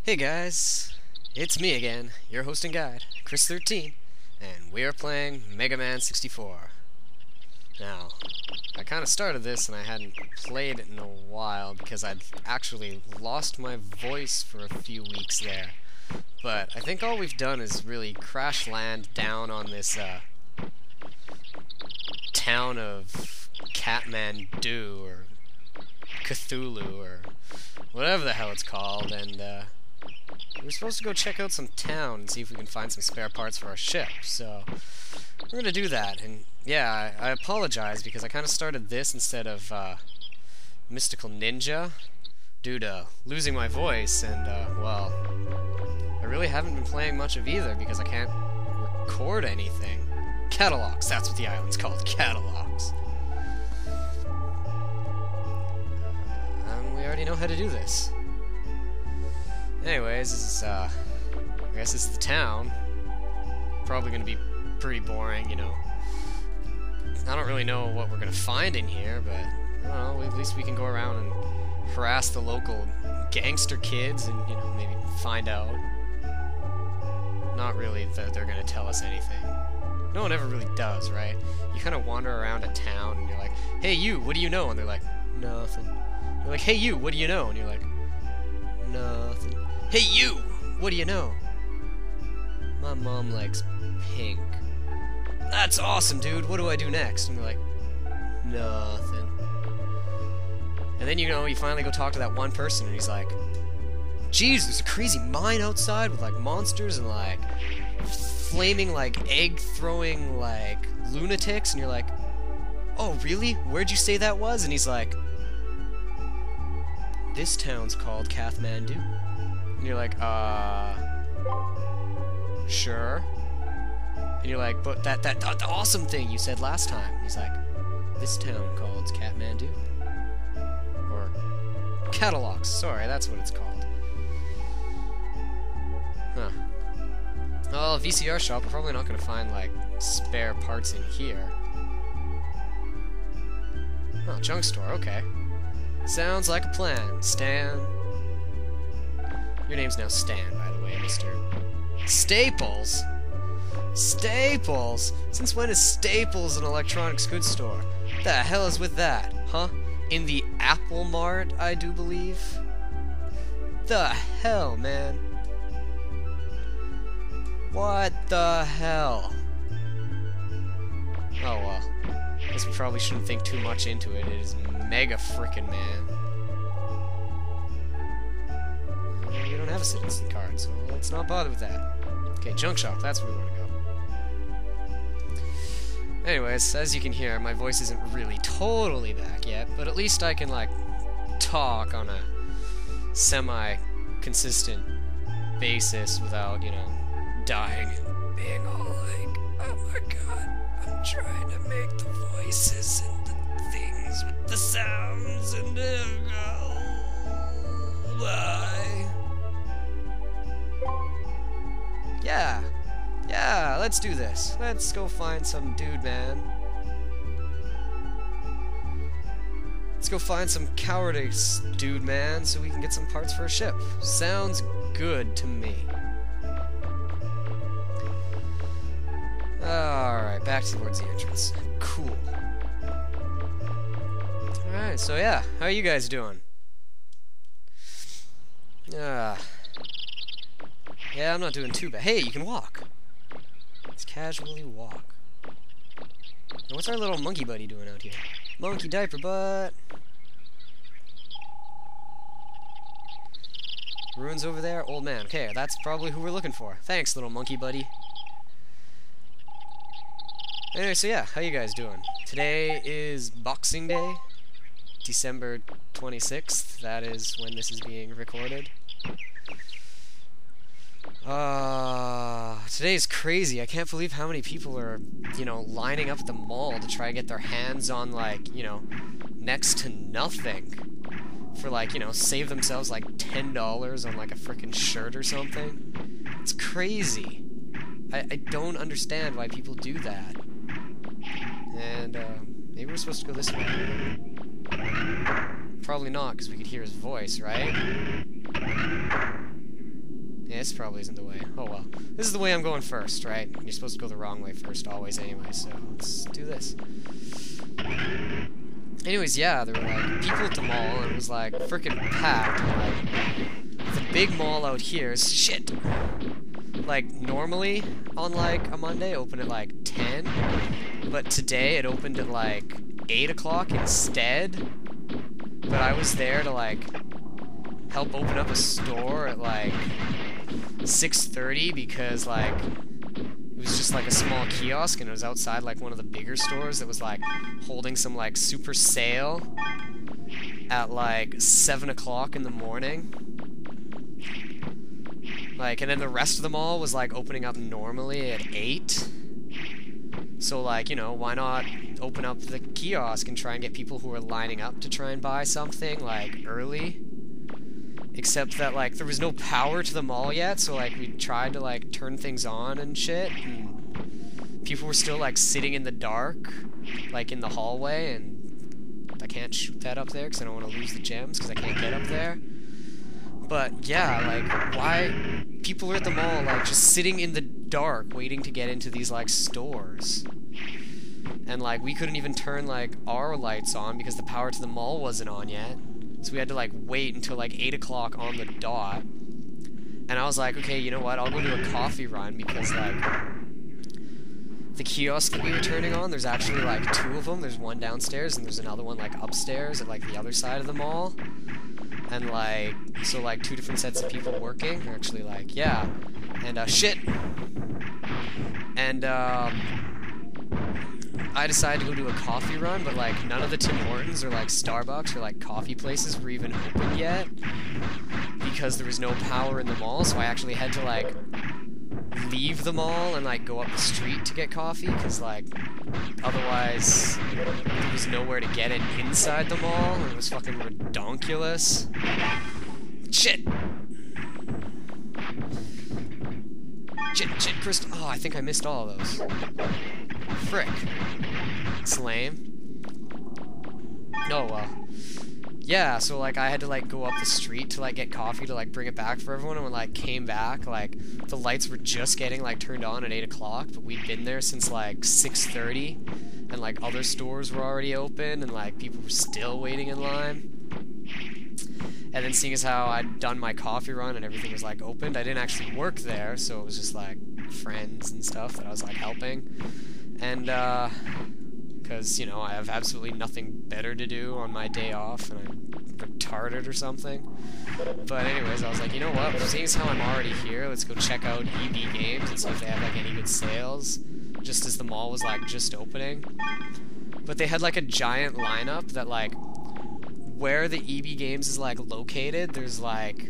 Hey guys, it's me again, your host and guide, Thirtyne, and we are playing MegaMan 64. Now, I kind of started this and I hadn't played it in a while because I'd actually lost my voice for a few weeks there. But I think all we've done is really crash land down on this town of Kathmandu or Cthulhu or whatever the hell it's called, and we're supposed to go check out some town and see if we can find some spare parts for our ship, so we're gonna do that. And yeah, I apologize because I kind of started this instead of Mystical Ninja due to losing my voice, and well, I really haven't been playing much of either because I can't record anything. Catalogs, that's what the island's called, catalogs. We already know how to do this. Anyways, this is, I guess this is the town. Probably gonna be pretty boring, you know. I don't really know what we're gonna find in here, but, I don't know, at least we can go around and harass the local gangster kids and, you know, maybe find out. Not really that they're gonna tell us anything. No one ever really does, right? You kind of wander around a town and you're like, hey you, what do you know? And they're like, nothing. You're like, hey you, what do you know? And you're like, nothing. Hey you, what do you know? My mom likes pink. That's awesome, dude. What do I do next? And you're like, nothing. And then, you know, you finally go talk to that one person and he's like, geez, there's a crazy mine outside with like monsters and like flaming like egg throwing like lunatics. And you're like, oh really? Where'd you say that was? And he's like, this town's called Kathmandu. And you're like, sure. And you're like, but that awesome thing you said last time. And he's like, this town called Kathmandu. Or catalogs, sorry, that's what it's called. Huh. Well, VCR shop, we're probably not gonna find like spare parts in here. Oh, junk store, okay. Sounds like a plan, Stan. Your name's now Stan, by the way, Mr. Staples? Staples? Since when is Staples an electronics goods store? The hell is with that, huh? In the Apple Mart, I do believe? The hell, man? What the hell? Oh well. Guess we probably shouldn't think too much into it. It is Mega frickin' Man. We don't have a citizen card, so let's not bother with that. Okay, junk shop, that's where we want to go. Anyways, as you can hear, my voice isn't really totally back yet, but at least I can, like, talk on a semi-consistent basis without, you know, dying and being all like, oh my god, I'm trying to make the voices and the things with the sounds and yeah, let's do this. Let's go find some dude, man. Let's go find some cowardice, dude, man, so we can get some parts for a ship. Sounds good to me. Alright, back towards the entrance. Cool. Alright, so yeah, how are you guys doing? Yeah, I'm not doing too bad. Hey, you can walk. Let's casually walk. Now, what's our little monkey buddy doing out here? Monkey diaper butt. Ruins over there. Old man. Okay, that's probably who we're looking for. Thanks, little monkey buddy. Anyway, so yeah, how you guys doing? Today is Boxing Day, December 26th. That is when this is being recorded. Today's crazy. I can't believe how many people are, you know, lining up at the mall to try and get their hands on, like, you know, next to nothing. For, like, you know, save themselves, like, $10 on, like, a frickin' shirt or something. It's crazy. I don't understand why people do that. And, maybe we're supposed to go this way. Probably not, because we could hear his voice, right? this probably isn't the way. Oh well. This is the way I'm going first, right? You're supposed to go the wrong way first always anyway, so let's do this. Anyways, yeah, there were like people at the mall and it was like frickin' packed. And, like, the big mall out here is shit. Like normally on like a Monday open at like 10, but today it opened at like 8 o'clock instead. But I was there to like help open up a store at like 6:30 because like it was just like a small kiosk and it was outside like one of the bigger stores that was like holding some like super sale at like 7 o'clock in the morning. Like, and then the rest of the mall was like opening up normally at 8. So like, you know, why not open up the kiosk and try and get people who are lining up to try and buy something like early? Except that like there was no power to the mall yet, so like we tried to like turn things on and shit, and people were still like sitting in the dark, like in the hallway, and I can't shoot that up there because I don't want to lose the gems because I can't get up there. But yeah, like why people are at the mall like just sitting in the dark waiting to get into these like stores. And like we couldn't even turn like our lights on because the power to the mall wasn't on yet. So we had to like wait until like 8 o'clock on the dot. And I was like, okay, you know what, I'll go do a coffee run because like the kiosk that we were turning on, there's actually like 2 of them. There's one downstairs and there's another one like upstairs at like the other side of the mall. And like, so like 2 different sets of people working, actually like, yeah. And shit. And I decided to go do a coffee run, but like none of the Tim Hortons or like Starbucks or like coffee places were even open yet because there was no power in the mall, so I actually had to like leave the mall and like go up the street to get coffee because like otherwise there was nowhere to get it inside the mall and it was fucking redonkulous. Shit! Shit, Crystal. Oh, I think I missed all of those. Frick. It's lame. Oh, well. Yeah, so, like, I had to, like, go up the street to, like, get coffee to, like, bring it back for everyone, and when, like, came back, like, the lights were just getting, like, turned on at 8 o'clock, but we'd been there since, like, 6:30, and, like, other stores were already open, and, like, people were still waiting in line. And then seeing as how I'd done my coffee run and everything was, like, opened, I didn't actually work there, so it was just, like, friends and stuff that I was, like, helping. And, because, you know, I have absolutely nothing better to do on my day off, and I'm retarded or something. But anyways, I was like, you know what, seeing as how I'm already here, let's go check out EB Games and see if they have, like, any good sales, just as the mall was, like, just opening. But they had, like, a giant lineup that, like, where the EB Games is, like, located, there's, like,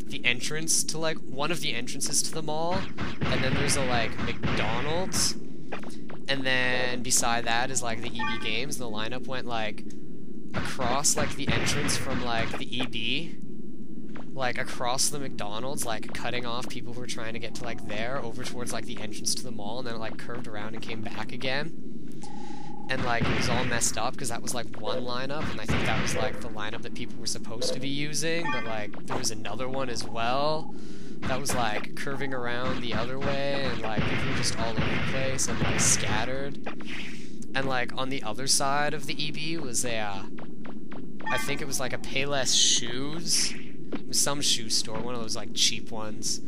the entrance to, like, one of the entrances to the mall, and then there's a, like, McDonald's. And then beside that is like the EB Games. The lineup went like across like the entrance from like the EB, like across the McDonald's, like cutting off people who were trying to get to like there over towards like the entrance to the mall, and then it like curved around and came back again. And like it was all messed up because that was like one lineup, and I think that was like the lineup that people were supposed to be using, but like there was another one as well that was like curving around the other way, and like people were just all over the place and like scattered. And like on the other side of the EB was a I think it was like a Payless Shoes. It was some shoe store, one of those like cheap ones.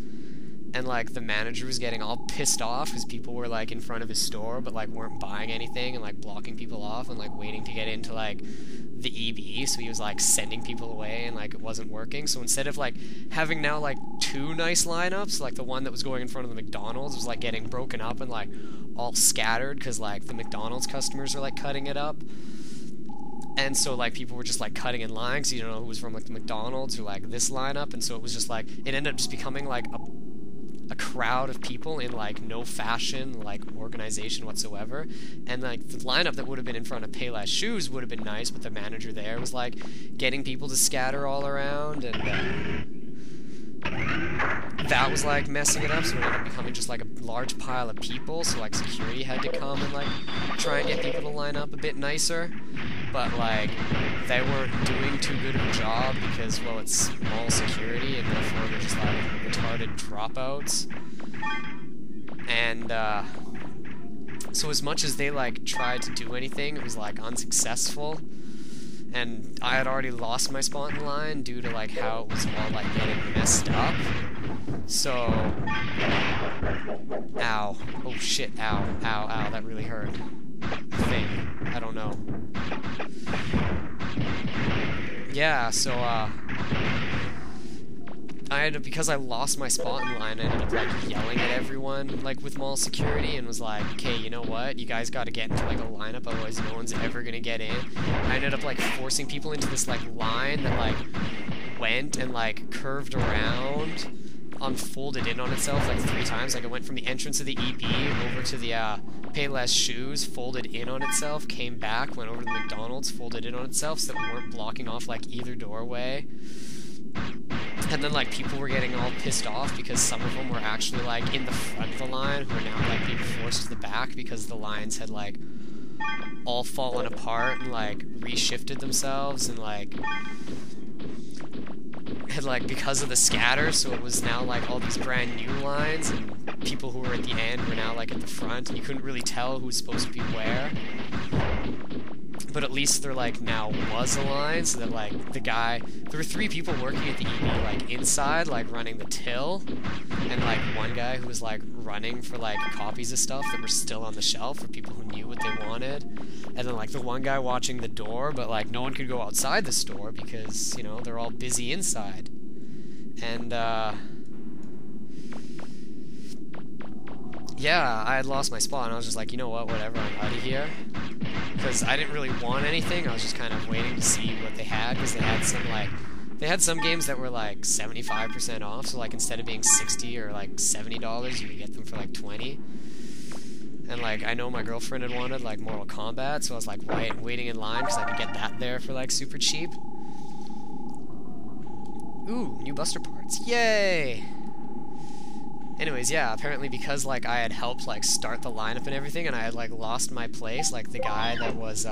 And like the manager was getting all pissed off because people were like in front of his store but like weren't buying anything and like blocking people off and like waiting to get into like the EB, so he was like sending people away and like it wasn't working. So instead of like having now like 2 nice lineups, like the one that was going in front of the McDonald's was like getting broken up and like all scattered because like the McDonald's customers were like cutting it up. And so like people were just like cutting in line because you don't know who was from like the McDonald's or like this lineup, and so it was just like it ended up just becoming like a crowd of people in like no fashion like organization whatsoever. And like the lineup that would have been in front of Payless Shoes would have been nice, but the manager there was like getting people to scatter all around, and that was like messing it up, so it ended up becoming just like a large pile of people, so like security had to come and like try and get people to line up a bit nicer. but like they weren't doing too good of a job because, well, it's mall security and therefore they're just like retarded dropouts. And so as much as they like tried to do anything, it was like unsuccessful. And I had already lost my spot in line due to like how it was all like getting messed up. So, ow, oh shit, ow, ow, ow, that really hurt. I think, I don't know. Yeah, so I ended up, because I lost my spot in line, I ended up like yelling at everyone like with mall security and was like, okay, you know what, you guys gotta get into like a lineup, otherwise no one's ever gonna get in. I ended up like forcing people into this like line that like went and like curved around, unfolded in on itself like 3 times. Like it went from the entrance of the EB over to the Payless Shoes, folded in on itself, came back, went over to the McDonald's, folded in on itself so that we weren't blocking off like either doorway. And then like people were getting all pissed off because some of them were actually like in the front of the line who are now like being forced to the back because the lines had like all fallen apart and like reshifted themselves and like had like because of the scatter, so it was now like all these brand new lines and people who were at the end were now like at the front and you couldn't really tell who was supposed to be where. But at least there like now was a line so that like the guy, there were 3 people working at the EB like inside like running the till and like one guy who was like running for like copies of stuff that were still on the shelf for people who knew what they wanted, and then like the one guy watching the door, but like no one could go outside the store because, you know, they're all busy inside. And yeah, I had lost my spot and I was just like, you know what, whatever, I'm out of here. Because I didn't really want anything, I was just kind of waiting to see what they had, because they had some like, they had some games that were like 75% off, so like instead of being $60 or like $70, you could get them for like 20. And like, I know my girlfriend had wanted like Mortal Kombat, so I was like waiting in line because I could get that there for like super cheap. Ooh, new Buster parts, yay! Anyways, yeah, apparently because, like, I had helped, like, start the lineup and everything, and I had, like, lost my place, like, the guy that was,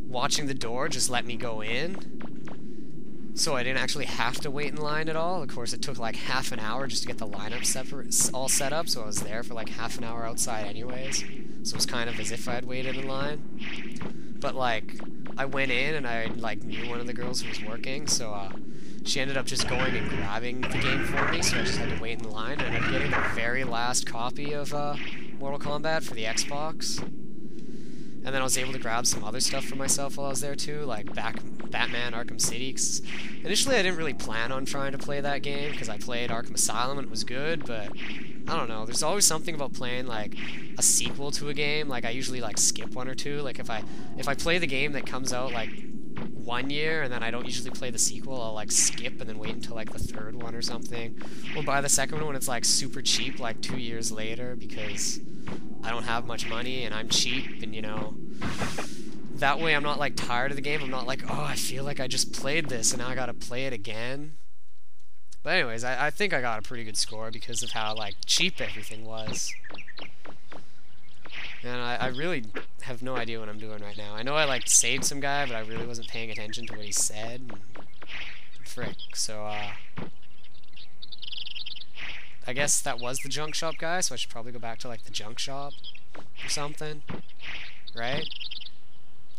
watching the door just let me go in, so I didn't actually have to wait in line at all. Of course, it took, like, half an hour just to get the lineup all set up, so I was there for, like, half an hour outside anyways, so it was kind of as if I had waited in line. But, like, I went in, and I, like, knew one of the girls who was working, so, she ended up just going and grabbing the game for me, so I just had to wait in line, and I ended up getting the very last copy of Mortal Kombat for the Xbox. And then I was able to grab some other stuff for myself while I was there too, like Batman Arkham City. 'Cause initially I didn't really plan on trying to play that game, because I played Arkham Asylum and it was good, but I don't know, there's always something about playing like a sequel to a game. Like I usually like skip 1 or 2, like if I play the game that comes out like 1 year and then I don't usually play the sequel, I'll like skip and then wait until like the 3rd one or something, or buy the 2nd one when it's like super cheap like 2 years later, because I don't have much money and I'm cheap, and you know, that way I'm not like tired of the game. I'm not like, oh, I feel like I just played this and now I gotta play it again. But anyways, I think I got a pretty good score because of how like cheap everything was. And I really have no idea what I'm doing right now. I know I like saved some guy, but I really wasn't paying attention to what he said. And frick, so I guess that was the junk shop guy, so I should probably go back to like the junk shop or something, right?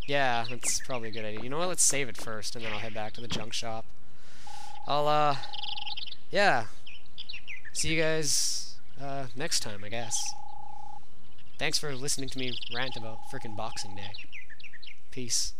Yeah, that's probably a good idea. You know what, let's save it first and then I'll head back to the junk shop. I'll yeah, see you guys next time, I guess. Thanks for listening to me rant about frickin' Boxing Day. Peace.